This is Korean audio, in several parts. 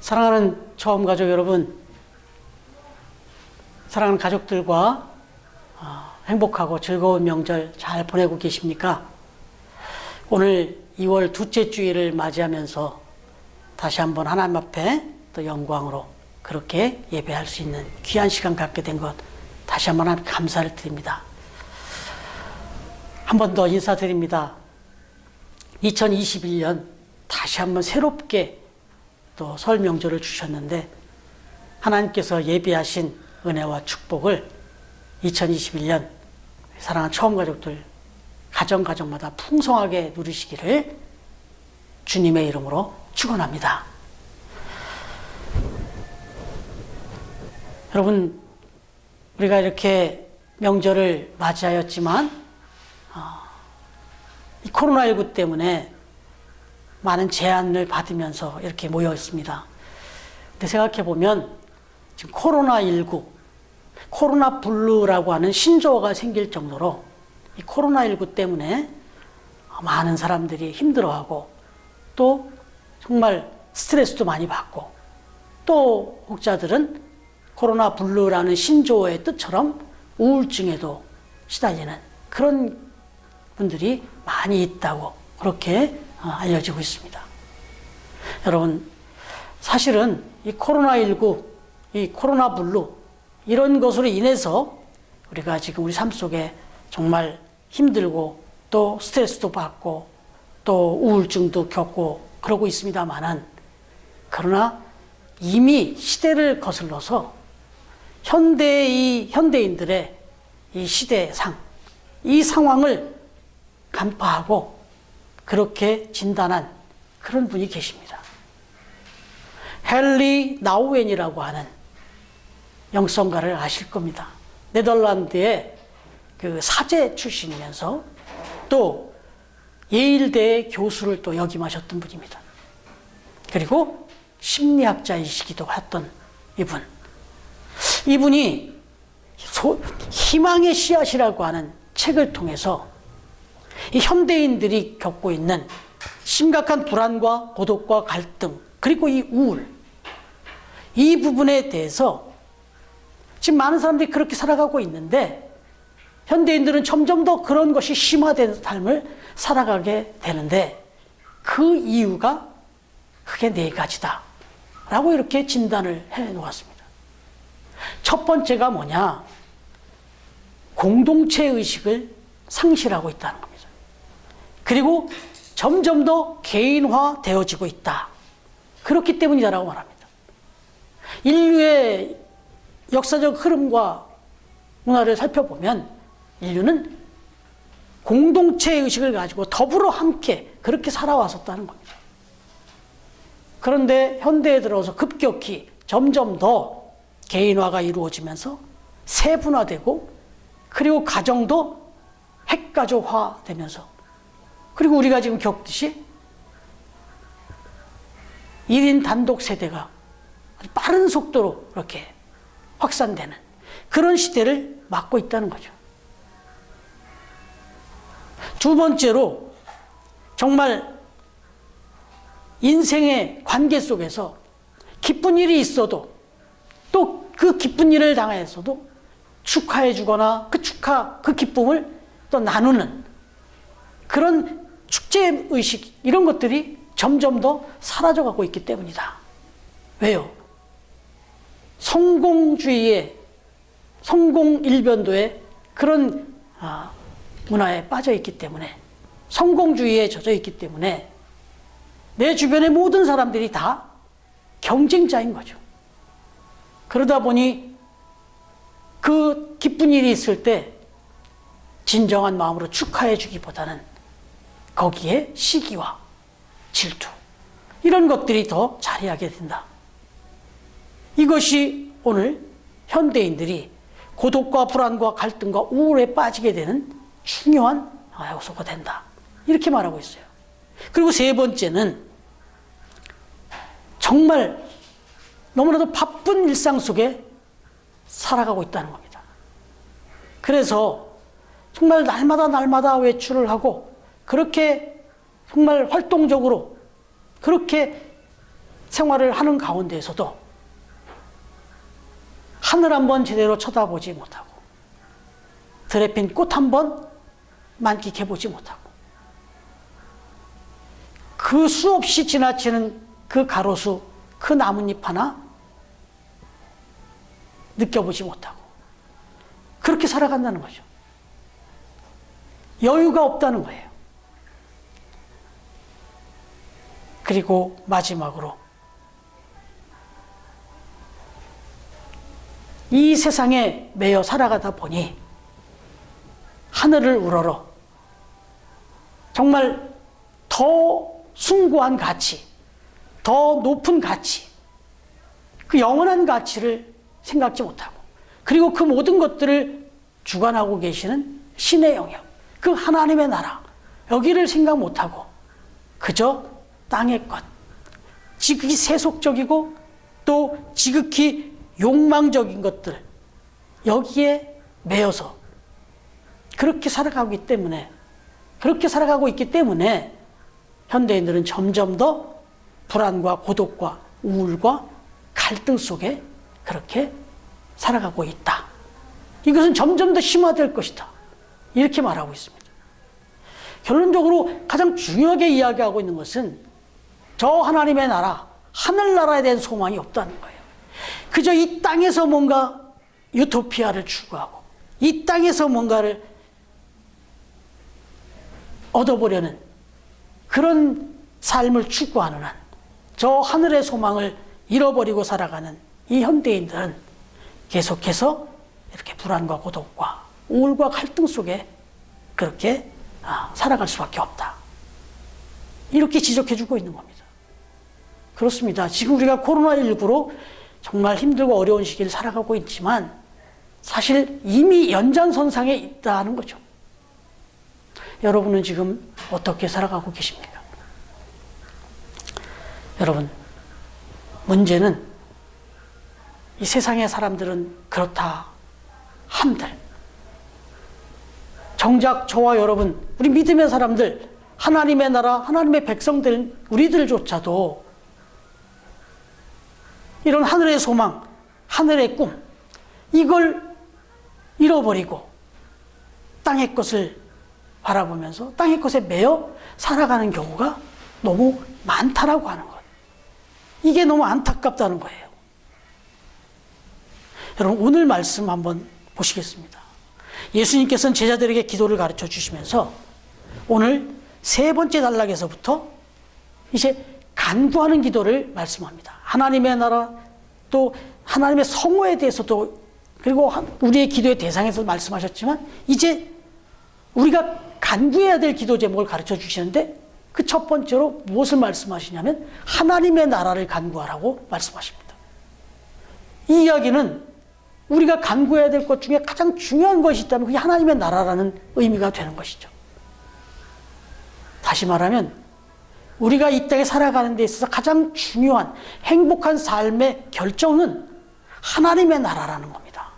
사랑하는 처음 가족 여러분, 사랑하는 가족들과 행복하고 즐거운 명절 잘 보내고 계십니까? 오늘 2월 둘째 주일을 맞이하면서 다시 한번 하나님 앞에 또 영광으로 그렇게 예배할 수 있는 귀한 시간 갖게 된 것 다시 한번 하나님 감사를 드립니다. 한 번 더 인사드립니다. 2021년 다시 한번 새롭게 또 설 명절을 주셨는데 하나님께서 예비하신 은혜와 축복을 2021년 사랑하는 처음 가족들 가정마다 풍성하게 누리시기를 주님의 이름으로 축원합니다. 여러분, 우리가 이렇게 명절을 맞이하였지만 이 코로나19 때문에 많은 제한을 받으면서 이렇게 모여 있습니다. 근데 생각해 보면 지금 코로나19, 코로나 블루라고 하는 신조어가 생길 정도로 이 코로나19 때문에 많은 사람들이 힘들어하고 또 정말 스트레스도 많이 받고 또 혹자들은 코로나 블루라는 신조어의 뜻처럼 우울증에도 시달리는 그런 분들이 많이 있다고 그렇게 알려지고 있습니다. 여러분, 사실은 이 코로나19, 이 코로나 블루 이런 것으로 인해서 우리가 지금 우리 삶 속에 정말 힘들고 또 스트레스도 받고 또 우울증도 겪고 그러고 있습니다만은, 그러나 이미 시대를 거슬러서 현대인들의 이 시대상, 이 상황을 간파하고 그렇게 진단한 그런 분이 계십니다. 헨리 나우엔이라고 하는 영성가를 아실 겁니다. 네덜란드의 그 사제 출신이면서 또 예일대의 교수를 또 역임하셨던 분입니다. 그리고 심리학자이시기도 했던 이분이 희망의 씨앗이라고 하는 책을 통해서 이 현대인들이 겪고 있는 심각한 불안과 고독과 갈등 그리고 이 우울, 이 부분에 대해서 지금 많은 사람들이 그렇게 살아가고 있는데 현대인들은 점점 더 그런 것이 심화된 삶을 살아가게 되는데 그 이유가 크게 4가지다 라고 이렇게 진단을 해 놓았습니다. 첫 번째가 뭐냐? 공동체 의식을 상실하고 있다는 겁니다. 그리고 점점 더 개인화되어지고 있다. 그렇기 때문이다라고 말합니다. 인류의 역사적 흐름과 문화를 살펴보면 인류는 공동체 의식을 가지고 더불어 함께 그렇게 살아왔었다는 겁니다. 그런데 현대에 들어서 급격히 점점 더 개인화가 이루어지면서 세분화되고 그리고 가정도 핵가족화되면서 그리고 우리가 지금 겪듯이 1인 단독 세대가 빠른 속도로 이렇게 확산되는 그런 시대를 맞고 있다는 거죠. 두 번째로 정말 인생의 관계 속에서 기쁜 일이 있어도 또 그 기쁜 일을 당하였어도 축하해 주거나 그 기쁨을 또 나누는 그런 축제의식 이런 것들이 점점 더 사라져가고 있기 때문이다. 왜요? 성공일변도의 그런 문화에 빠져 있기 때문에, 성공주의에 젖어 있기 때문에 내 주변의 모든 사람들이 다 경쟁자인 거죠. 그러다 보니 그 기쁜 일이 있을 때 진정한 마음으로 축하해 주기보다는 거기에 시기와 질투 이런 것들이 더 자리하게 된다. 이것이 오늘 현대인들이 고독과 불안과 갈등과 우울에 빠지게 되는 중요한 요소가 된다. 이렇게 말하고 있어요. 그리고 세 번째는 정말 너무나도 바쁜 일상 속에 살아가고 있다는 겁니다. 그래서 정말 날마다 외출을 하고 그렇게 정말 활동적으로 그렇게 생활을 하는 가운데에서도 하늘 한번 제대로 쳐다보지 못하고 들에 핀 꽃 한번 만끽해보지 못하고 그 수없이 지나치는 그 가로수, 그 나뭇잎 하나 느껴보지 못하고 그렇게 살아간다는 거죠. 여유가 없다는 거예요. 그리고 마지막으로 이 세상에 매여 살아가다 보니 하늘을 우러러 정말 더 숭고한 가치, 더 높은 가치, 그 영원한 가치를 생각지 못하고 그리고 그 모든 것들을 주관하고 계시는 신의 영역, 그 하나님의 나라, 여기를 생각 못하고 그저 땅의 것, 지극히 세속적이고 또 지극히 욕망적인 것들, 여기에 매여서 그렇게 살아가고 있기 때문에 현대인들은 점점 더 불안과 고독과 우울과 갈등 속에 그렇게 살아가고 있다. 이것은 점점 더 심화될 것이다. 이렇게 말하고 있습니다. 결론적으로 가장 중요하게 이야기하고 있는 것은 저 하나님의 나라, 하늘나라에 대한 소망이 없다는 거예요. 그저 이 땅에서 뭔가 유토피아를 추구하고 이 땅에서 뭔가를 얻어보려는 그런 삶을 추구하는 한 저 하늘의 소망을 잃어버리고 살아가는 이 현대인들은 계속해서 이렇게 불안과 고독과 우울과 갈등 속에 그렇게 살아갈 수밖에 없다. 이렇게 지적해주고 있는 겁니다. 그렇습니다. 지금 우리가 코로나19로 정말 힘들고 어려운 시기를 살아가고 있지만 사실 이미 연장선상에 있다는 거죠. 여러분은 지금 어떻게 살아가고 계십니까? 여러분, 문제는 이 세상의 사람들은 그렇다 한들 정작 저와 여러분, 우리 믿음의 사람들, 하나님의 나라, 하나님의 백성들, 우리들조차도 이런 하늘의 소망, 하늘의 꿈, 이걸 잃어버리고 땅의 것을 바라보면서 땅의 것에 매여 살아가는 경우가 너무 많다라고 하는 것. 이게 너무 안타깝다는 거예요. 여러분, 오늘 말씀 한번 보시겠습니다. 예수님께서는 제자들에게 기도를 가르쳐 주시면서 오늘 세 번째 단락에서부터 이제 간구하는 기도를 말씀합니다. 하나님의 나라, 또 하나님의 성호에 대해서도, 그리고 우리의 기도의 대상에서 말씀하셨지만 이제 우리가 간구해야 될 기도 제목을 가르쳐 주시는데 그 첫 번째로 무엇을 말씀하시냐면 하나님의 나라를 간구하라고 말씀하십니다. 이 이야기는 우리가 간구해야 될 것 중에 가장 중요한 것이 있다면 그게 하나님의 나라라는 의미가 되는 것이죠. 다시 말하면 우리가 이 땅에 살아가는 데 있어서 가장 중요한 행복한 삶의 결정은 하나님의 나라라는 겁니다.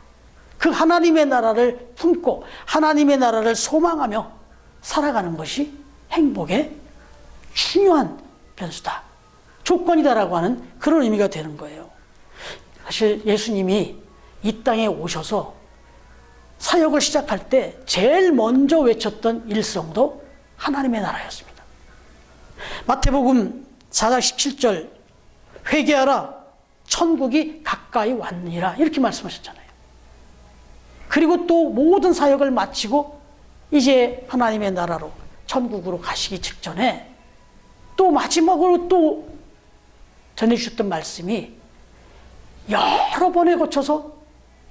그 하나님의 나라를 품고 하나님의 나라를 소망하며 살아가는 것이 행복의 중요한 변수다, 조건이다라고 하는 그런 의미가 되는 거예요. 사실 예수님이 이 땅에 오셔서 사역을 시작할 때 제일 먼저 외쳤던 일성도 하나님의 나라였습니다. 마태복음 4장 17절 회개하라 천국이 가까이 왔느니라 이렇게 말씀하셨잖아요. 그리고 또 모든 사역을 마치고 이제 하나님의 나라로 천국으로 가시기 직전에 또 마지막으로 또 전해주셨던 말씀이 여러 번에 거쳐서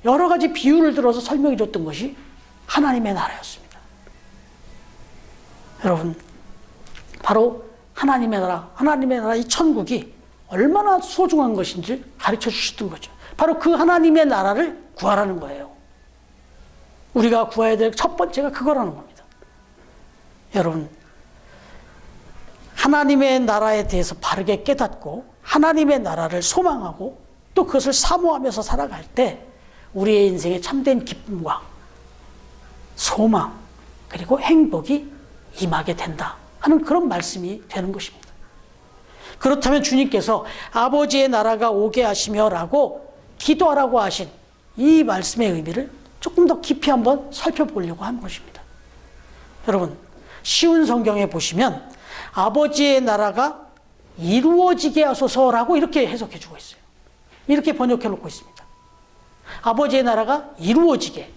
여러 가지 비유를 들어서 설명해 줬던 것이 하나님의 나라였습니다. 여러분, 바로 하나님의 나라 이 천국이 얼마나 소중한 것인지 가르쳐 주셨던 거죠. 바로 그 하나님의 나라를 구하라는 거예요. 우리가 구해야 될 첫 번째가 그거라는 겁니다. 여러분, 하나님의 나라에 대해서 바르게 깨닫고 하나님의 나라를 소망하고 또 그것을 사모하면서 살아갈 때 우리의 인생에 참된 기쁨과 소망 그리고 행복이 임하게 된다 하는 그런 말씀이 되는 것입니다. 그렇다면 주님께서 아버지의 나라가 오게 하시며라고 기도하라고 하신 이 말씀의 의미를 조금 더 깊이 한번 살펴보려고 하는 것입니다. 여러분, 쉬운 성경에 보시면 아버지의 나라가 이루어지게 하소서라고 이렇게 해석해 주고 있어요. 이렇게 번역해 놓고 있습니다. 아버지의 나라가 이루어지게.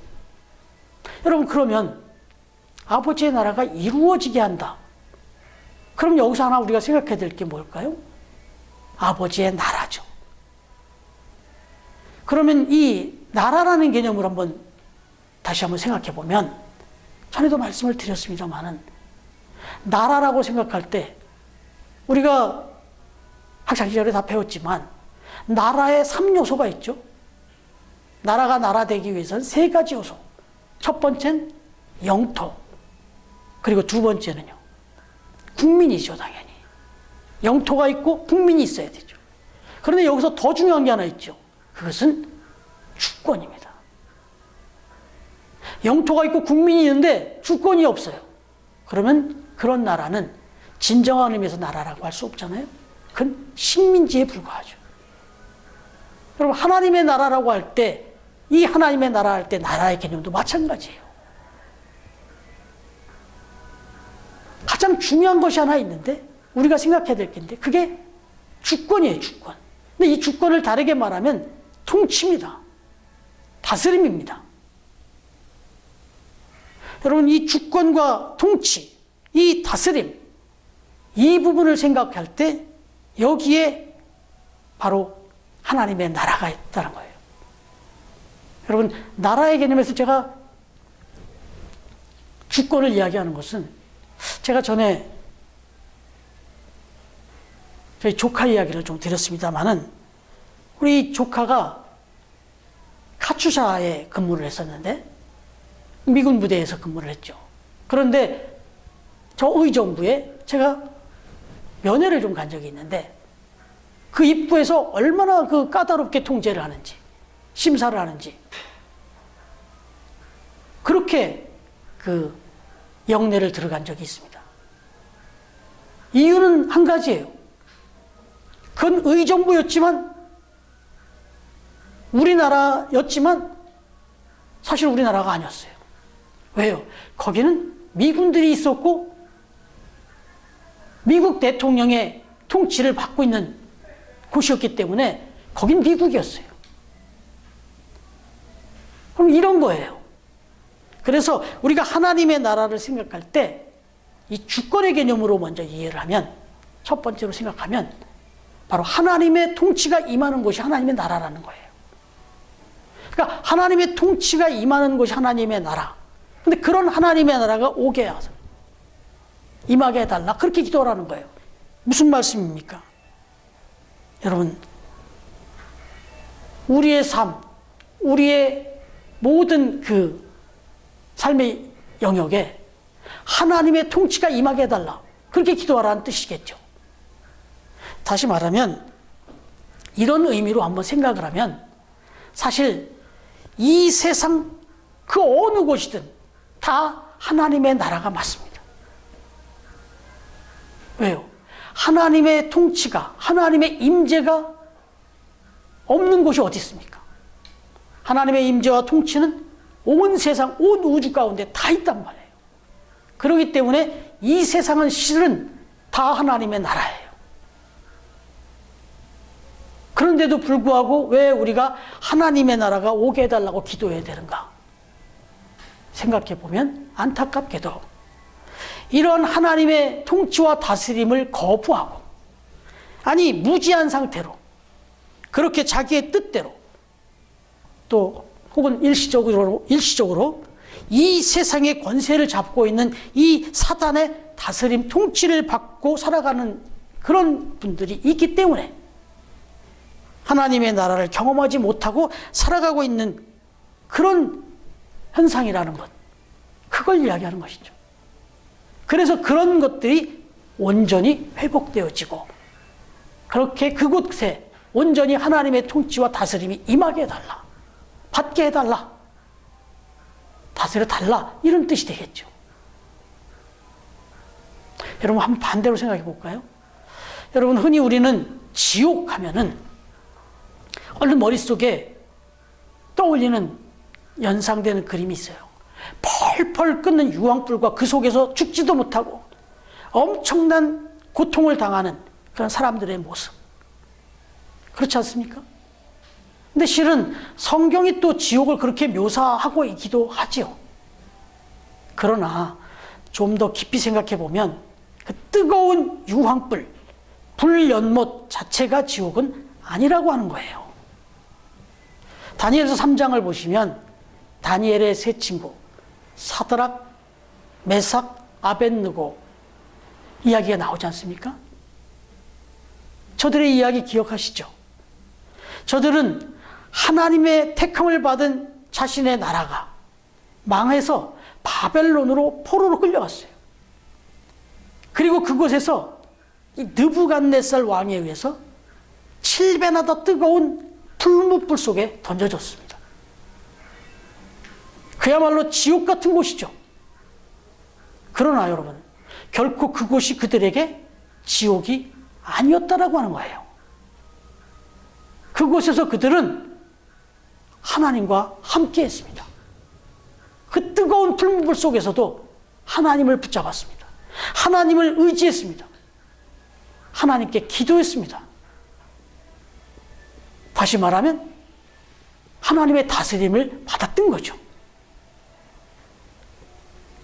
여러분, 그러면 아버지의 나라가 이루어지게 한다. 그럼 여기서 하나 우리가 생각해야 될 게 뭘까요? 아버지의 나라죠. 그러면 이 나라라는 개념을 다시 한번 생각해 보면, 전에도 말씀을 드렸습니다만은, 나라라고 생각할 때 우리가 학창시절에 다 배웠지만 나라에 3요소가 있죠. 나라가 나라 되기 위해서는 3가지 요소. 첫 번째는 영토, 그리고 두 번째는요, 국민이죠. 당연히 영토가 있고 국민이 있어야 되죠. 그런데 여기서 더 중요한 게 하나 있죠. 그것은 주권입니다. 영토가 있고 국민이 있는데 주권이 없어요. 그러면 그런 나라는 진정한 의미에서 나라라고 할 수 없잖아요. 그건 식민지에 불과하죠. 여러분, 하나님의 나라라고 할 때, 이 하나님의 나라 할 때 나라의 개념도 마찬가지예요. 가장 중요한 것이 하나 있는데, 우리가 생각해야 될 게 있는데, 그게 주권이에요, 주권. 근데 이 주권을 다르게 말하면 통치입니다. 다스림입니다. 여러분, 이 주권과 통치, 이 다스림, 이 부분을 생각할 때 여기에 바로 하나님의 나라가 있다는 거예요. 여러분, 나라의 개념에서 제가 주권을 이야기하는 것은, 제가 전에 저희 조카 이야기를 좀 드렸습니다만은, 우리 조카가 카투샤에 근무를 했었는데 미군 부대에서 근무를 했죠. 그런데 저 의정부에 제가 면회를 좀 간 적이 있는데, 그 입구에서 얼마나 그 까다롭게 통제를 하는지, 심사를 하는지, 그렇게 그 영내를 들어간 적이 있습니다. 이유는 한 가지예요. 그건 의정부였지만, 우리나라였지만 사실 우리나라가 아니었어요. 왜요? 거기는 미군들이 있었고 미국 대통령의 통치를 받고 있는 곳이었기 때문에 거긴 미국이었어요. 그럼 이런 거예요. 그래서 우리가 하나님의 나라를 생각할 때 이 주권의 개념으로 먼저 이해를 하면, 첫 번째로 생각하면 바로 하나님의 통치가 임하는 곳이 하나님의 나라라는 거예요. 그러니까 하나님의 통치가 임하는 곳이 하나님의 나라. 근데 그런 하나님의 나라가 오게 해서 임하게 해달라, 그렇게 기도하라는 거예요. 무슨 말씀입니까? 여러분, 우리의 삶, 우리의 모든 그 삶의 영역에 하나님의 통치가 임하게 해달라, 그렇게 기도하라는 뜻이겠죠. 다시 말하면, 이런 의미로 한번 생각을 하면, 사실 이 세상 그 어느 곳이든 다 하나님의 나라가 맞습니다. 왜요? 하나님의 통치가, 하나님의 임재가 없는 곳이 어디 있습니까? 하나님의 임재와 통치는 온 세상, 온 우주 가운데 다 있단 말이에요. 그렇기 때문에 이 세상은 실은 다 하나님의 나라예요. 그런데도 불구하고 왜 우리가 하나님의 나라가 오게 해달라고 기도해야 되는가? 생각해 보면 안타깝게도 이런 하나님의 통치와 다스림을 거부하고, 아니 무지한 상태로 그렇게 자기의 뜻대로, 또 혹은 일시적으로 이 세상의 권세를 잡고 있는 이 사단의 다스림, 통치를 받고 살아가는 그런 분들이 있기 때문에 하나님의 나라를 경험하지 못하고 살아가고 있는 그런 현상이라는 것, 그걸 이야기하는 것이죠. 그래서 그런 것들이 온전히 회복되어지고, 그렇게 그곳에 온전히 하나님의 통치와 다스림이 임하게 해달라, 받게 해달라, 다스려달라, 이런 뜻이 되겠죠. 여러분, 한번 반대로 생각해 볼까요? 여러분, 흔히 우리는 지옥 하면은 얼른 머릿속에 떠올리는 연상되는 그림이 있어요. 펄펄 끓는 유황불과 그 속에서 죽지도 못하고 엄청난 고통을 당하는 그런 사람들의 모습. 그렇지 않습니까? 근데 실은 성경이 또 지옥을 그렇게 묘사하고 있기도 하지요. 그러나 좀 더 깊이 생각해 보면 그 뜨거운 유황불, 불연못 자체가 지옥은 아니라고 하는 거예요. 다니엘서 3장을 보시면 다니엘의 세 친구 사드락, 메삭, 아벳느고 이야기가 나오지 않습니까? 저들의 이야기 기억하시죠? 저들은 하나님의 택함을 받은 자신의 나라가 망해서 바벨론으로 포로로 끌려갔어요. 그리고 그곳에서 이 느부갓네살 왕에 의해서 7배나 더 뜨거운 풀무불 속에 던져졌습니다. 그야말로 지옥 같은 곳이죠. 그러나 여러분, 결코 그곳이 그들에게 지옥이 아니었다라고 하는 거예요. 그곳에서 그들은 하나님과 함께 했습니다. 그 뜨거운 풀무불 속에서도 하나님을 붙잡았습니다. 하나님을 의지했습니다. 하나님께 기도했습니다. 다시 말하면 하나님의 다스림을 받았던 거죠.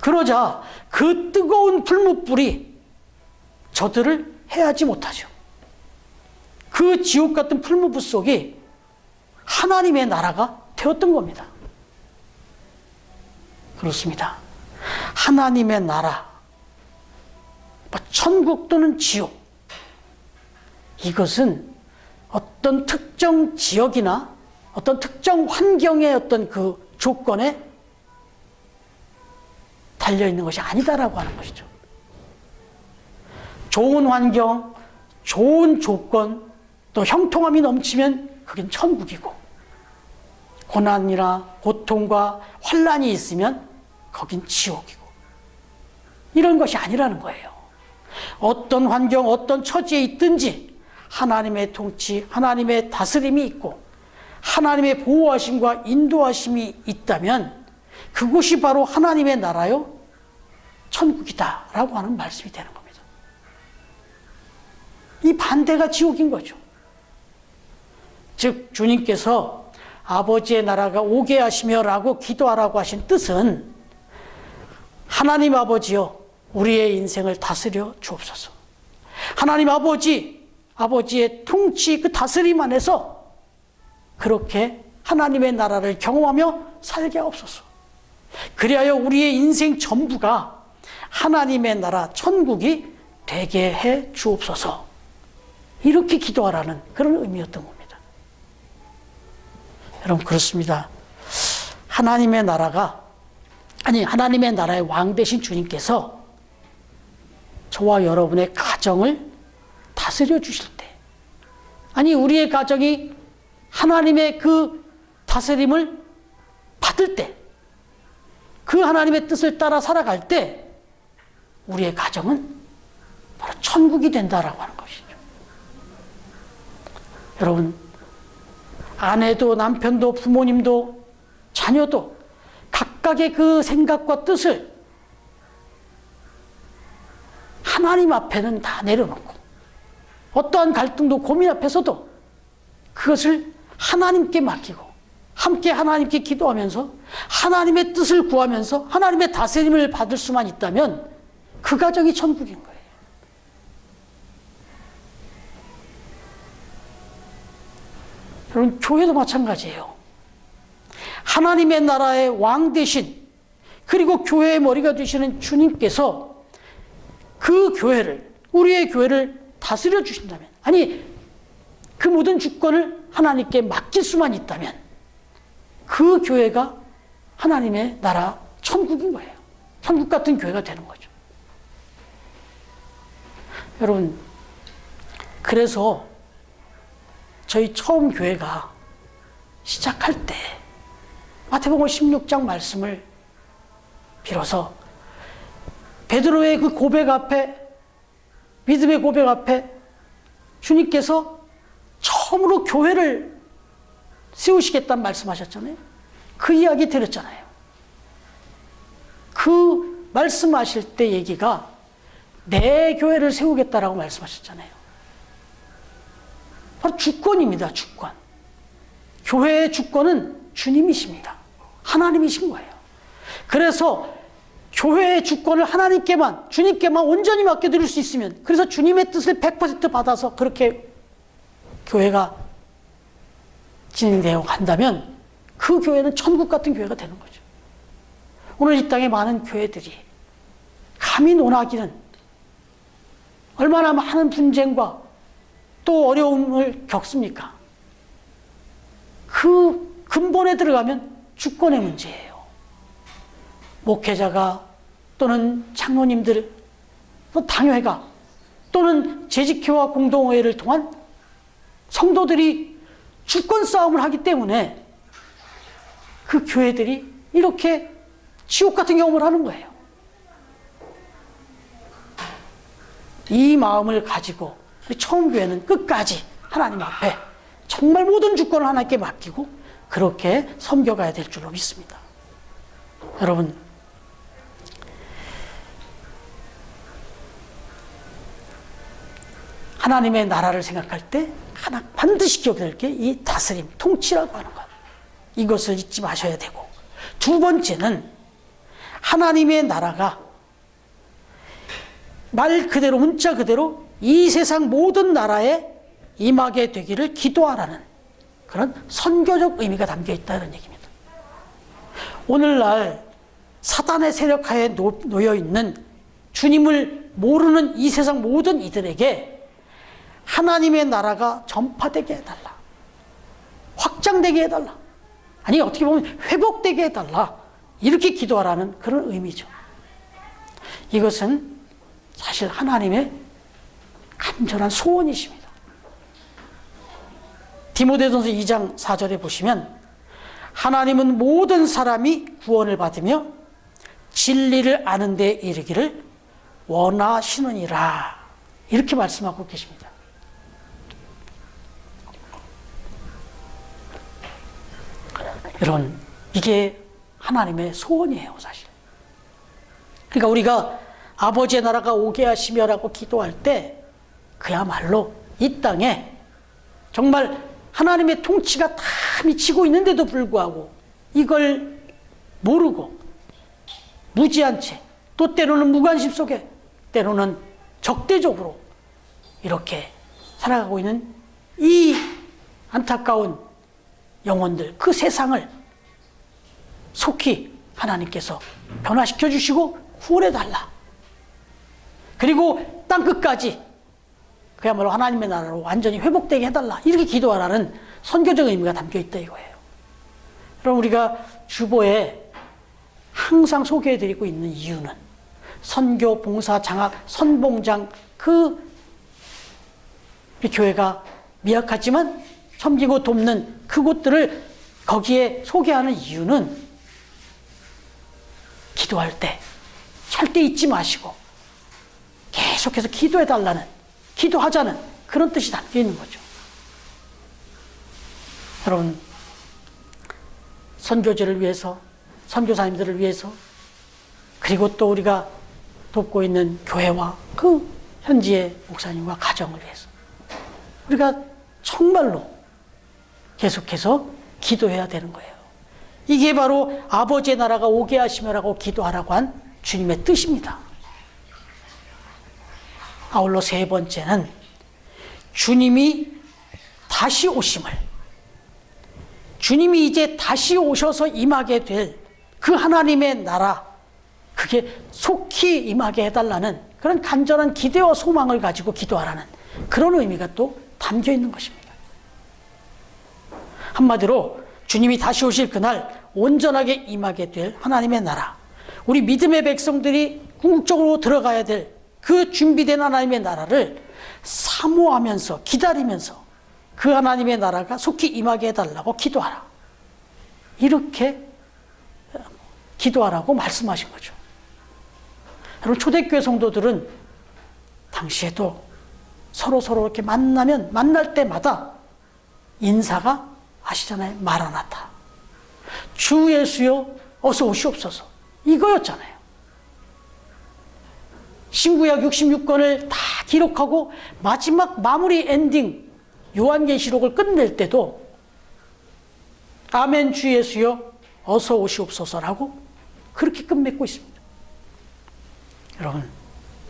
그러자 그 뜨거운 풀무불이 저들을 해하지 못하죠. 그 지옥 같은 풀무불 속이 하나님의 나라가 되었던 겁니다. 그렇습니다. 하나님의 나라, 천국 또는 지옥, 이것은 어떤 특정 지역이나 어떤 특정 환경의 어떤 그 조건에 달려있는 것이 아니다라고 하는 것이죠. 좋은 환경, 좋은 조건, 또 형통함이 넘치면 그게 천국이고, 고난이나 고통과 환난이 있으면 거긴 지옥이고, 이런 것이 아니라는 거예요. 어떤 환경, 어떤 처지에 있든지 하나님의 통치, 하나님의 다스림이 있고 하나님의 보호하심과 인도하심이 있다면 그곳이 바로 하나님의 나라요 천국이다라고 하는 말씀이 되는 겁니다. 이 반대가 지옥인 거죠. 즉 주님께서 아버지의 나라가 오게 하시며 라고 기도하라고 하신 뜻은 하나님 아버지여 우리의 인생을 다스려 주옵소서. 하나님 아버지의 통치 그 다스림 안에서 그렇게 하나님의 나라를 경험하며 살게 하옵소서. 그리하여 우리의 인생 전부가 하나님의 나라 천국이 되게 해 주옵소서. 이렇게 기도하라는 그런 의미였던 겁니다. 여러분, 그렇습니다. 하나님의 나라의 왕 되신 주님께서 저와 여러분의 가정을 다스려 주실 때, 우리의 가정이 하나님의 그 다스림을 받을 때, 그 하나님의 뜻을 따라 살아갈 때 우리의 가정은 바로 천국이 된다라고 하는 것이죠. 여러분, 아내도 남편도 부모님도 자녀도 각각의 그 생각과 뜻을 하나님 앞에는 다 내려놓고 어떠한 갈등도 고민 앞에서도 그것을 하나님께 맡기고 함께 하나님께 기도하면서 하나님의 뜻을 구하면서 하나님의 다스림을 받을 수만 있다면 그 가정이 천국인 거예요. 여러분, 교회도 마찬가지예요. 하나님의 나라의 왕 되신, 그리고 교회의 머리가 되시는 주님께서 그 교회를, 우리의 교회를 다스려 주신다면, 그 모든 주권을 하나님께 맡길 수만 있다면 그 교회가 하나님의 나라 천국인 거예요. 천국 같은 교회가 되는 거죠. 여러분, 그래서 저희 처음 교회가 시작할 때 마태복음 16장 말씀을 빌어서 베드로의 그 고백 앞에, 믿음의 고백 앞에 주님께서 처음으로 교회를 세우시겠다는 말씀하셨잖아요. 그 이야기 드렸잖아요. 그 말씀하실 때 얘기가 내 교회를 세우겠다라고 말씀하셨잖아요. 바로 주권입니다. 주권. 교회의 주권은 주님이십니다. 하나님이신 거예요. 그래서 교회의 주권을 하나님께만, 주님께만 온전히 맡겨드릴 수 있으면, 그래서 주님의 뜻을 100% 받아서 그렇게 교회가 진행되어 간다면 그 교회는 천국 같은 교회가 되는 거죠. 오늘 이 땅에 많은 교회들이 감히 논하기는 얼마나 많은 분쟁과 또 어려움을 겪습니까? 그 근본에 들어가면 주권의 문제예요. 목회자가 또는 장로님들, 또 당회가 또는 재직회와 공동회를 통한 성도들이 주권 싸움을 하기 때문에 그 교회들이 이렇게 지옥 같은 경험을 하는 거예요. 이 마음을 가지고 우리 처음 교회는 끝까지 하나님 앞에 정말 모든 주권을 하나님께 맡기고 그렇게 섬겨가야 될 줄로 믿습니다. 여러분, 하나님의 나라를 생각할 때 하나 반드시 기억될 게 이 다스림, 통치라고 하는 것. 이것을 잊지 마셔야 되고, 두 번째는 하나님의 나라가 말 그대로, 문자 그대로 이 세상 모든 나라에 임하게 되기를 기도하라는 그런 선교적 의미가 담겨 있다는 얘기입니다. 오늘날 사단의 세력하에 놓여 있는 주님을 모르는 이 세상 모든 이들에게 하나님의 나라가 전파되게 해달라, 확장되게 해달라, 아니 어떻게 보면 회복되게 해달라, 이렇게 기도하라는 그런 의미죠. 이것은 사실 하나님의 간절한 소원이십니다. 디모데전서 2장 4절에 보시면 하나님은 모든 사람이 구원을 받으며 진리를 아는 데 이르기를 원하시느니라, 이렇게 말씀하고 계십니다. 여러분, 이게 하나님의 소원이에요, 사실. 그러니까 우리가 아버지의 나라가 오게 하시며라고 기도할 때 그야말로 이 땅에 정말 하나님의 통치가 다 미치고 있는데도 불구하고 이걸 모르고 무지한 채, 또 때로는 무관심 속에, 때로는 적대적으로 이렇게 살아가고 있는 이 안타까운 영혼들, 그 세상을 속히 하나님께서 변화시켜 주시고 구원해 달라. 그리고 땅끝까지 그야말로 하나님의 나라로 완전히 회복되게 해달라, 이렇게 기도하라는 선교적 의미가 담겨 있다 이거예요. 그럼 우리가 주보에 항상 소개해드리고 있는 이유는 선교, 봉사, 장학, 선봉장, 그 교회가 미약하지만 섬기고 돕는 그곳들을 거기에 소개하는 이유는 기도할 때 절대 잊지 마시고 계속해서 기도해달라는, 기도하자는 그런 뜻이 담겨 있는 거죠. 여러분, 선교제를 위해서, 선교사님들을 위해서, 그리고 또 우리가 돕고 있는 교회와 그 현지의 목사님과 가정을 위해서 우리가 정말로 계속해서 기도해야 되는 거예요. 이게 바로 아버지의 나라가 오게 하시며라고 기도하라고 한 주님의 뜻입니다. 아울러 세 번째는 주님이 다시 오심을, 주님이 이제 다시 오셔서 임하게 될 그 하나님의 나라, 그게 속히 임하게 해달라는 그런 간절한 기대와 소망을 가지고 기도하라는 그런 의미가 또 담겨 있는 것입니다. 한마디로 주님이 다시 오실 그날 온전하게 임하게 될 하나님의 나라, 우리 믿음의 백성들이 궁극적으로 들어가야 될 그 준비된 하나님의 나라를 사모하면서 기다리면서 그 하나님의 나라가 속히 임하게 해달라고 기도하라, 이렇게 기도하라고 말씀하신 거죠. 여러분, 초대교회 성도들은 당시에도 서로 이렇게 만날 때마다 인사가 아시잖아요. 마라나타. 주 예수여 어서 오시옵소서. 이거였잖아요. 신구약 66권을 다 기록하고 마지막 마무리 엔딩 요한계시록을 끝낼 때도 아멘 주 예수여 어서 오시옵소서라고 그렇게 끝맺고 있습니다. 여러분,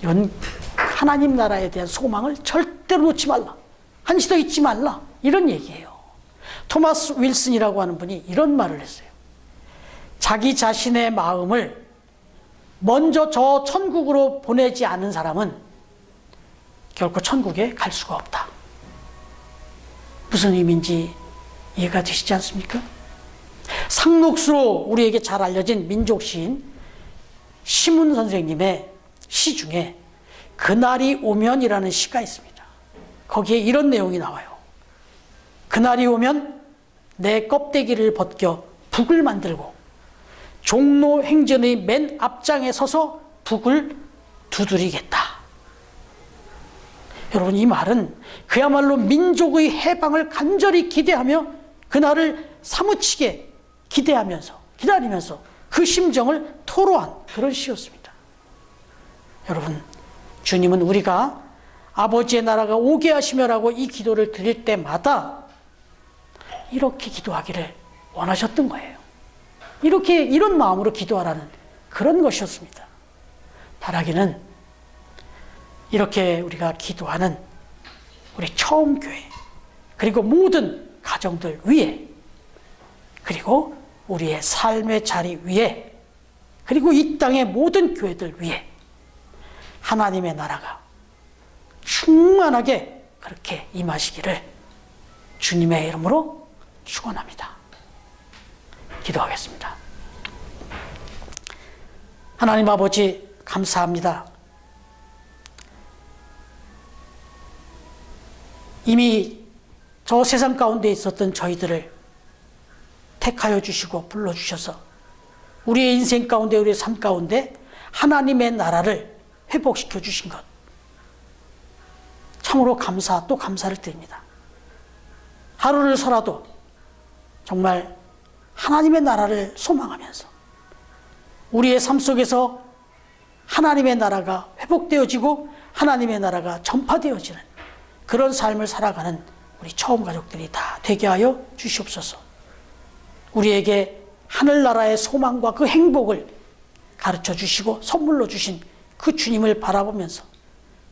이런 하나님 나라에 대한 소망을 절대로 놓지 말라. 한시도 잊지 말라. 이런 얘기예요. 토마스 윌슨이라고 하는 분이 이런 말을 했어요. 자기 자신의 마음을 먼저 저 천국으로 보내지 않은 사람은 결코 천국에 갈 수가 없다. 무슨 의미인지 이해가 되시지 않습니까? 상록수로 우리에게 잘 알려진 민족시인 시문 선생님의 시 중에 그날이 오면이라는 시가 있습니다. 거기에 이런 내용이 나와요. 그날이 오면 내 껍데기를 벗겨 북을 만들고 종로 행전의 맨 앞장에 서서 북을 두드리겠다. 여러분, 이 말은 그야말로 민족의 해방을 간절히 기대하며 그날을 사무치게 기다리면서 그 심정을 토로한 그런 시였습니다. 여러분, 주님은 우리가 아버지의 나라가 오게 하시며라고 이 기도를 드릴 때마다 이렇게 기도하기를 원하셨던 거예요. 이런 마음으로 기도하라는 그런 것이었습니다. 바라기는 이렇게 우리가 기도하는 우리 처음 교회, 그리고 모든 가정들 위에, 그리고 우리의 삶의 자리 위에, 그리고 이 땅의 모든 교회들 위에 하나님의 나라가 충만하게 그렇게 임하시기를 주님의 이름으로 축원합니다. 기도하겠습니다. 하나님 아버지, 감사합니다. 이미 저 세상 가운데 있었던 저희들을 택하여 주시고 불러주셔서 우리의 인생 가운데, 우리의 삶 가운데 하나님의 나라를 회복시켜 주신 것, 참으로 또 감사를 드립니다. 하루를 살아도 정말 하나님의 나라를 소망하면서 우리의 삶 속에서 하나님의 나라가 회복되어지고 하나님의 나라가 전파되어지는 그런 삶을 살아가는 우리 처음 가족들이 다 되게 하여 주시옵소서. 우리에게 하늘나라의 소망과 그 행복을 가르쳐 주시고 선물로 주신 그 주님을 바라보면서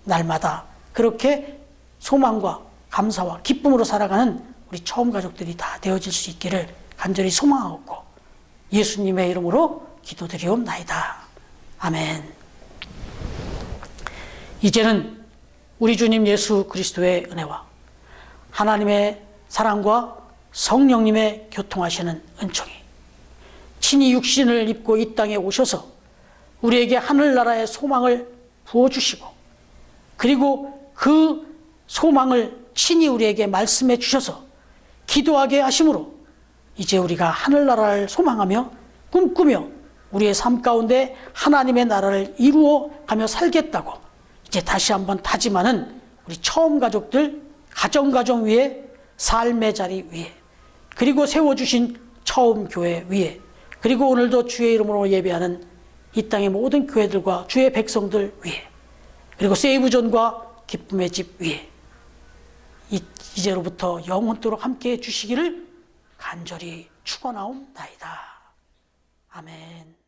날마다 그렇게 소망과 감사와 기쁨으로 살아가는 우리 처음 가족들이 다 되어질 수 있기를 간절히 소망하고 예수님의 이름으로 기도드리옵나이다. 아멘. 이제는 우리 주님 예수 그리스도의 은혜와 하나님의 사랑과 성령님의 교통하시는 은총이 친히 육신을 입고 이 땅에 오셔서 우리에게 하늘나라의 소망을 부어주시고, 그리고 그 소망을 친히 우리에게 말씀해 주셔서 기도하게 하심으로 이제 우리가 하늘나라를 소망하며 꿈꾸며 우리의 삶 가운데 하나님의 나라를 이루어 가며 살겠다고 이제 다시 한번 다짐하는 우리 처음 가족들, 가정 위에, 삶의 자리 위에, 그리고 세워주신 처음 교회 위에, 그리고 오늘도 주의 이름으로 예배하는 이 땅의 모든 교회들과 주의 백성들 위에, 그리고 세이브존과 기쁨의 집 위에 이제로부터 영원토록 함께해 주시기를 간절히 축원하옵나이다. 아멘.